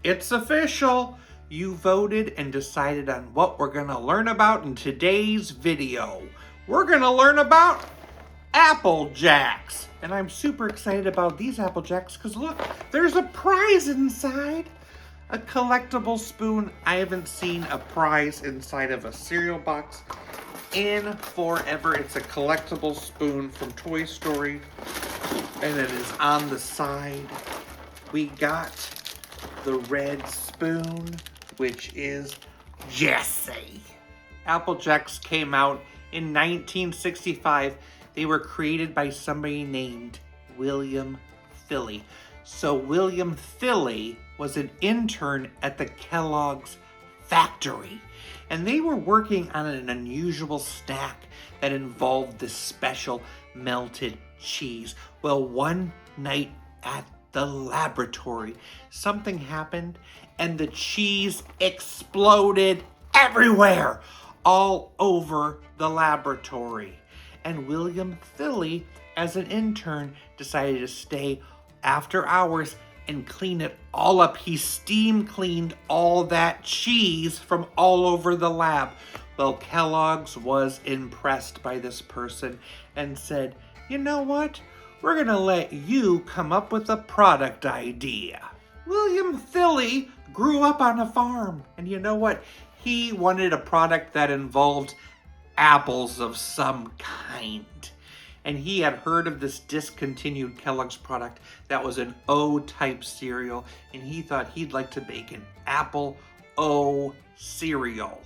It's official. You voted and decided on what we're gonna learn about in today's video. We're gonna learn about Apple Jacks. And I'm super excited about these Apple Jacks because look, there's a prize inside. A collectible spoon. I haven't seen a prize inside of a cereal box in forever. It's a collectible spoon from Toy Story, and it is on the side. We got the red spoon, which is Jessie. Apple Jacks came out in 1965. They were created by somebody named William Philly. So William Philly was an intern at the Kellogg's factory, and they were working on an unusual snack that involved this special melted cheese. Well, one night at the laboratory, something happened and the cheese exploded everywhere, all over the laboratory. And William Philly, as an intern, decided to stay after hours and clean it all up. He steam cleaned all that cheese from all over the lab. Well, Kellogg's was impressed by this person and said, you know what? We're gonna let you come up with a product idea. William Philly grew up on a farm, and you know what? He wanted a product that involved apples of some kind. And he had heard of this discontinued Kellogg's product that was an O-type cereal, and he thought he'd like to make an Apple O cereal.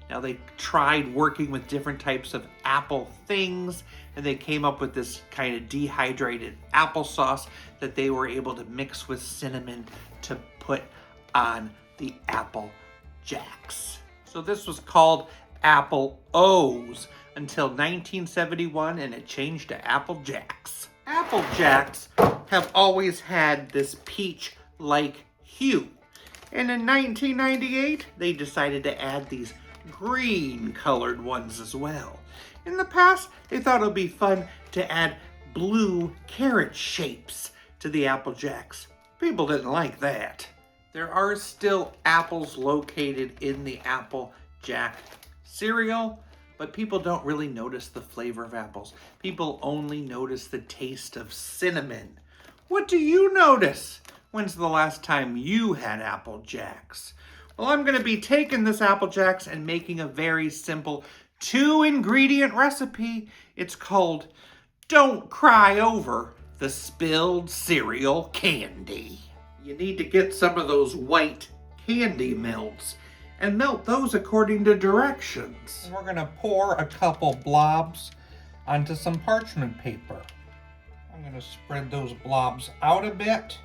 Now they tried working with different types of apple things, and they came up with this kind of dehydrated applesauce that they were able to mix with cinnamon to put on the Apple Jacks. So this was called Apple O's until 1971, and it changed to Apple Jacks. Apple Jacks have always had this peach-like hue. And in 1998, they decided to add these green-colored ones as well. In the past, they thought it would be fun to add blue carrot shapes to the Apple Jacks. People didn't like that. There are still apples located in the Apple Jack cereal, but people don't really notice the flavor of apples. People only notice the taste of cinnamon. What do you notice? When's the last time you had Apple Jacks? Well, I'm going to be taking this Apple Jacks and making a very simple 2-ingredient recipe. It's called Don't Cry Over the Spilled Cereal Candy. You need to get some of those white candy melts and melt those according to directions. We're gonna pour a couple blobs onto some parchment paper. I'm gonna spread those blobs out a bit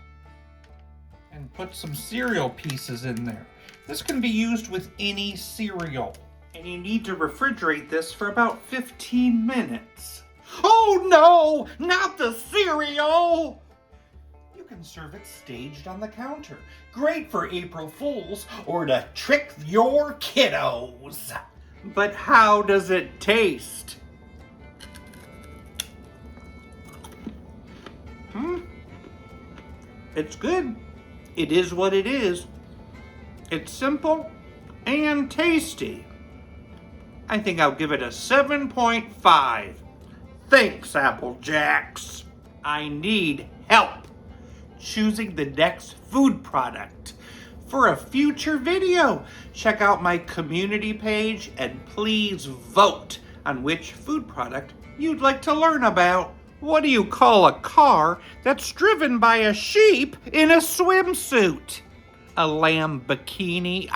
and put some cereal pieces in there. This can be used with any cereal. And you need to refrigerate this for about 15 minutes. Oh no, not the cereal! You can serve it staged on the counter. Great for April Fools or to trick your kiddos. But how does it taste? It's good. It is what it is. It's simple and tasty. I think I'll give it a 7.5. Thanks, Apple Jacks. I need help choosing the next food product. For a future video, check out my community page and please vote on which food product you'd like to learn about. What do you call a car that's driven by a sheep in a swimsuit? A lamb bikini?